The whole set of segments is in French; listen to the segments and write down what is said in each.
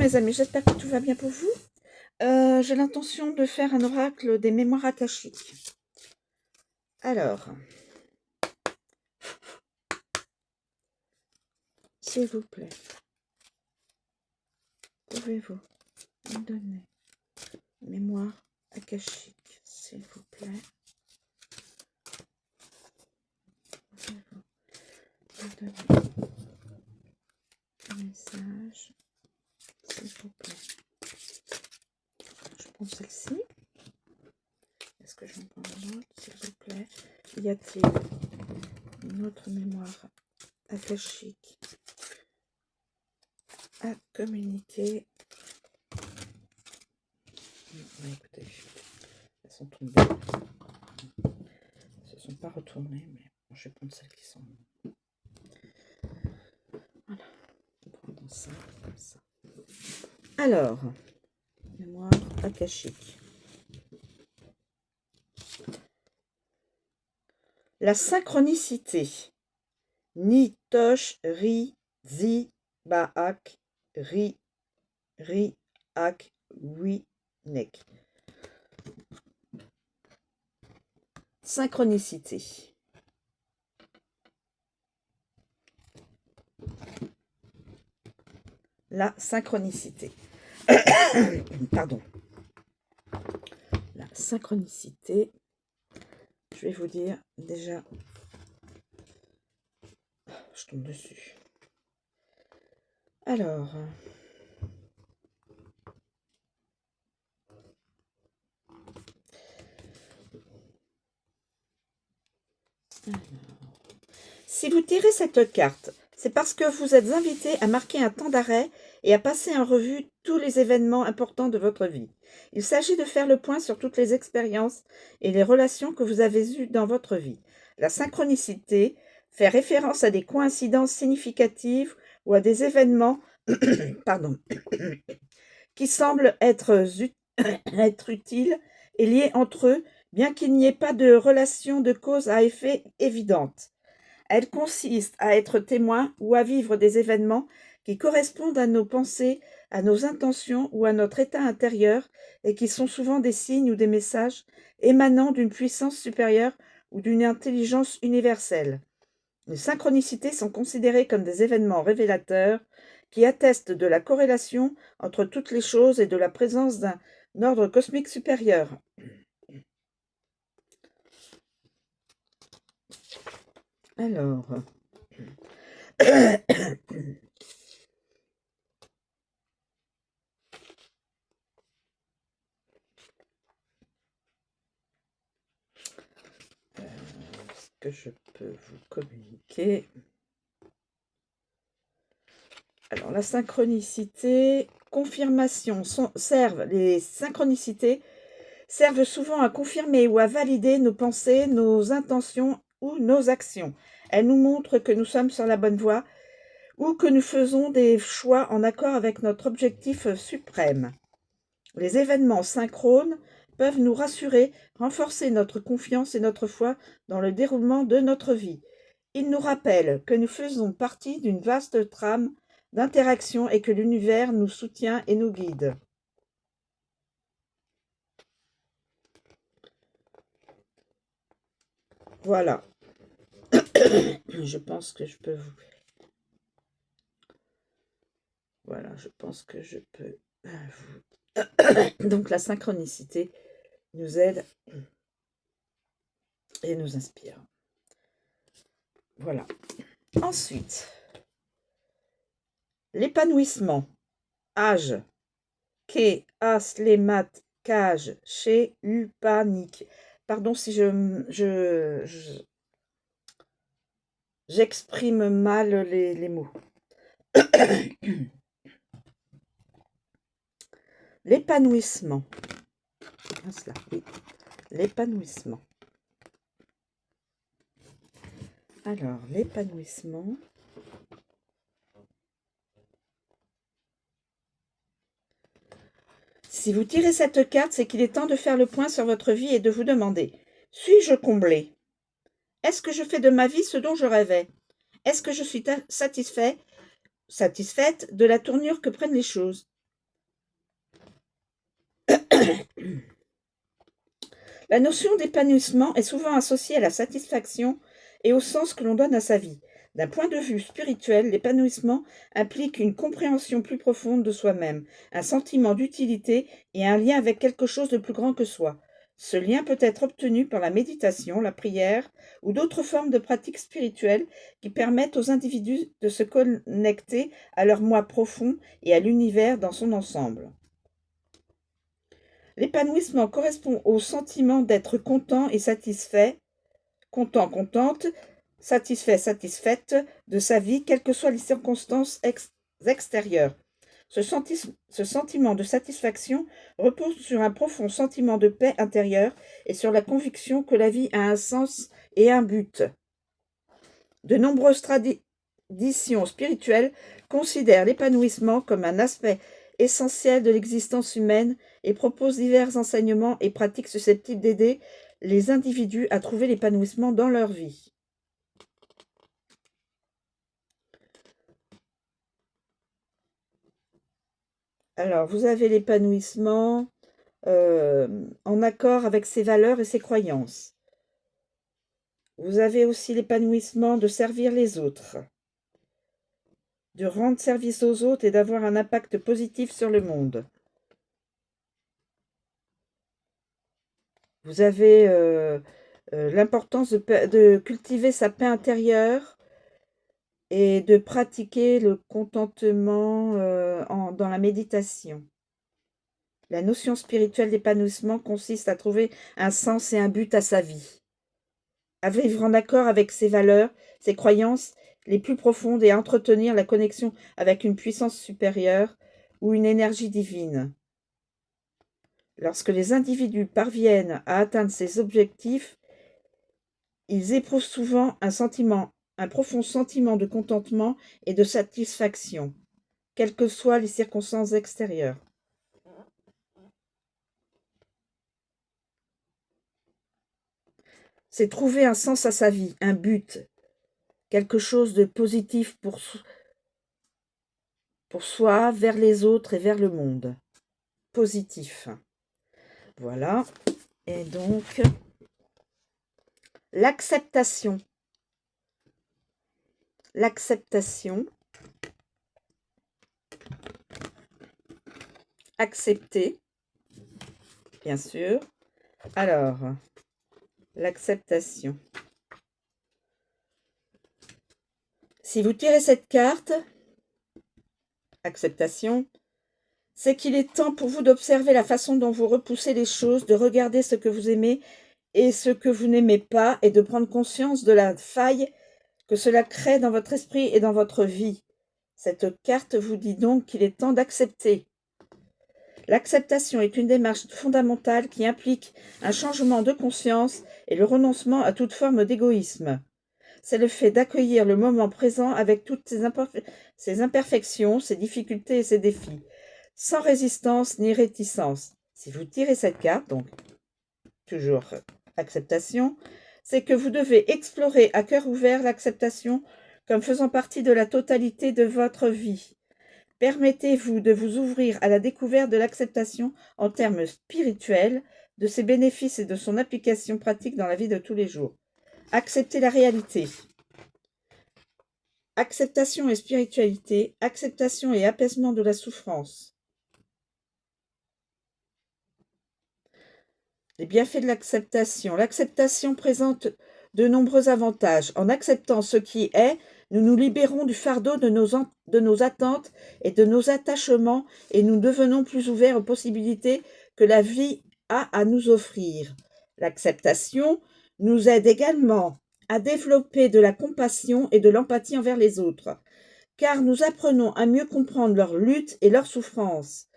mes amis, j'espère que tout va bien pour vous. J'ai l'intention de faire un oracle des mémoires akashiques. Alors, s'il vous plaît, pouvez-vous me donner mémoire akashique, s'il vous plaît. Pouvez-vous me donner un message, s'il vous plaît. Je prends celle-ci. Est-ce que je vais en prendre une autre, s'il vous plaît? Y a-t-il une autre mémoire akashique à communiquer? Ouais, écoutez, elles sont tombées. Elles ne se sont pas retournées, mais bon, je vais prendre celles qui sont. Voilà, on va prendre ça comme ça. Alors, mémoire akashique. La synchronicité. Ni tosh ri zi baak ri ri ak wi nek. Synchronicité. La synchronicité. Pardon. La synchronicité. Je vais vous dire déjà. Je tombe dessus. Alors. Si vous tirez cette carte, c'est parce que vous êtes invité à marquer un temps d'arrêt et à passer en revue tous les événements importants de votre vie. Il s'agit de faire le point sur toutes les expériences et les relations que vous avez eues dans votre vie. La synchronicité fait référence à des coïncidences significatives ou à des événements pardon, qui semblent être utiles et liés entre eux, bien qu'il n'y ait pas de relation de cause à effet évidente. Elle consiste à être témoin ou à vivre des événements qui correspondent à nos pensées, à nos intentions ou à notre état intérieur et qui sont souvent des signes ou des messages émanant d'une puissance supérieure ou d'une intelligence universelle. Les synchronicités sont considérées comme des événements révélateurs qui attestent de la corrélation entre toutes les choses et de la présence d'un ordre cosmique supérieur. Alors, ce que je peux vous communiquer. Alors, la synchronicité, confirmation, les synchronicités servent souvent à confirmer ou à valider nos pensées, nos intentions ou nos actions. Elles nous montrent que nous sommes sur la bonne voie ou que nous faisons des choix en accord avec notre objectif suprême. Les événements synchrones peuvent nous rassurer, renforcer notre confiance et notre foi dans le déroulement de notre vie. Ils nous rappellent que nous faisons partie d'une vaste trame d'interaction et que l'univers nous soutient et nous guide. Voilà. Je pense que je peux vous... Voilà, je pense que je peux vous... Donc la synchronicité nous aide et nous inspire. Voilà. Ensuite, l'épanouissement. Âge. Ke aslemat kaj chez upanique. Pardon si j'exprime mal les mots. L'épanouissement. Oui. L'épanouissement. Alors, l'épanouissement. Si vous tirez cette carte, c'est qu'il est temps de faire le point sur votre vie et de vous demander: suis-je comblé? Est-ce que je fais de ma vie ce dont je rêvais? Est-ce que je suis satisfaite de la tournure que prennent les choses? La notion d'épanouissement est souvent associée à la satisfaction et au sens que l'on donne à sa vie. D'un point de vue spirituel, l'épanouissement implique une compréhension plus profonde de soi-même, un sentiment d'utilité et un lien avec quelque chose de plus grand que soi. Ce lien peut être obtenu par la méditation, la prière ou d'autres formes de pratiques spirituelles qui permettent aux individus de se connecter à leur moi profond et à l'univers dans son ensemble. L'épanouissement correspond au sentiment d'être content et satisfait, content, contente, satisfait, satisfaite de sa vie, quelles que soient les circonstances extérieures. Ce sentiment de satisfaction repose sur un profond sentiment de paix intérieure et sur la conviction que la vie a un sens et un but. De nombreuses traditions spirituelles considèrent l'épanouissement comme un aspect essentiel de l'existence humaine et proposent divers enseignements et pratiques susceptibles d'aider les individus à trouver l'épanouissement dans leur vie. Alors, vous avez l'épanouissement en accord avec ses valeurs et ses croyances. Vous avez aussi l'épanouissement de servir les autres, de rendre service aux autres et d'avoir un impact positif sur le monde. Vous avez l'importance de cultiver sa paix intérieure et de pratiquer le contentement dans la méditation. La notion spirituelle d'épanouissement consiste à trouver un sens et un but à sa vie, à vivre en accord avec ses valeurs, ses croyances les plus profondes et à entretenir la connexion avec une puissance supérieure ou une énergie divine. Lorsque les individus parviennent à atteindre ces objectifs, ils éprouvent souvent un profond sentiment de contentement et de satisfaction, quelles que soient les circonstances extérieures. C'est trouver un sens à sa vie, un but, quelque chose de positif pour soi, vers les autres et vers le monde. Positif. Voilà. Et donc, l'acceptation. L'acceptation. Accepter, bien sûr. Alors, l'acceptation. Si vous tirez cette carte, acceptation, c'est qu'il est temps pour vous d'observer la façon dont vous repoussez les choses, de regarder ce que vous aimez et ce que vous n'aimez pas, et de prendre conscience de la faille que cela crée dans votre esprit et dans votre vie. Cette carte vous dit donc qu'il est temps d'accepter. L'acceptation est une démarche fondamentale qui implique un changement de conscience et le renoncement à toute forme d'égoïsme. C'est le fait d'accueillir le moment présent avec toutes ses imperfections, ses difficultés et ses défis, sans résistance ni réticence. Si vous tirez cette carte, donc toujours acceptation, c'est que vous devez explorer à cœur ouvert l'acceptation comme faisant partie de la totalité de votre vie. Permettez-vous de vous ouvrir à la découverte de l'acceptation en termes spirituels, de ses bénéfices et de son application pratique dans la vie de tous les jours. Accepter la réalité. Acceptation et spiritualité, acceptation et apaisement de la souffrance. Les bienfaits de l'acceptation. L'acceptation présente de nombreux avantages. En acceptant ce qui est, nous nous libérons du fardeau de nos attentes et de nos attachements et nous devenons plus ouverts aux possibilités que la vie a à nous offrir. L'acceptation nous aide également à développer de la compassion et de l'empathie envers les autres, car nous apprenons à mieux comprendre leurs luttes et leurs souffrances.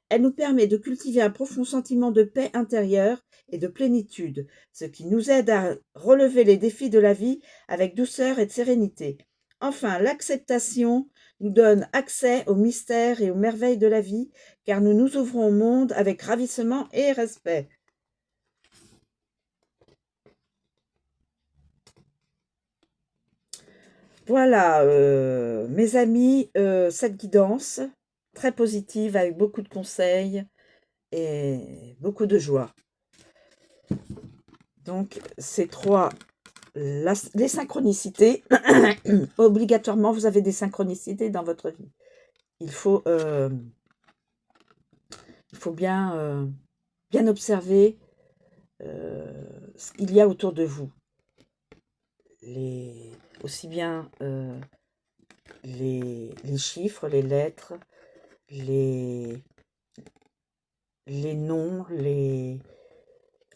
Elle nous permet de cultiver un profond sentiment de paix intérieure et de plénitude, ce qui nous aide à relever les défis de la vie avec douceur et de sérénité. Enfin, l'acceptation nous donne accès aux mystères et aux merveilles de la vie, car nous nous ouvrons au monde avec ravissement et respect. Voilà, mes amis, cette guidance très positive avec beaucoup de conseils et beaucoup de joie. Donc, ces trois, les synchronicités, obligatoirement, vous avez des synchronicités dans votre vie. Il faut bien observer ce qu'il y a autour de vous. Aussi bien les chiffres, les lettres, les noms,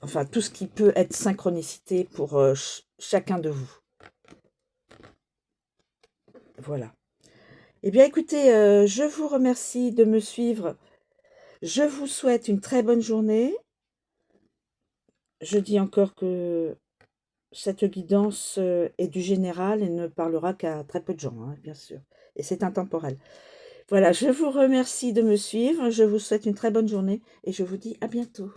enfin tout ce qui peut être synchronicité pour chacun de vous. Voilà. Eh bien écoutez, je vous remercie de me suivre. Je vous souhaite une très bonne journée. Je dis encore que cette guidance est du général et ne parlera qu'à très peu de gens, hein, bien sûr. Et c'est intemporel. Voilà, je vous remercie de me suivre. Je vous souhaite une très bonne journée et je vous dis à bientôt.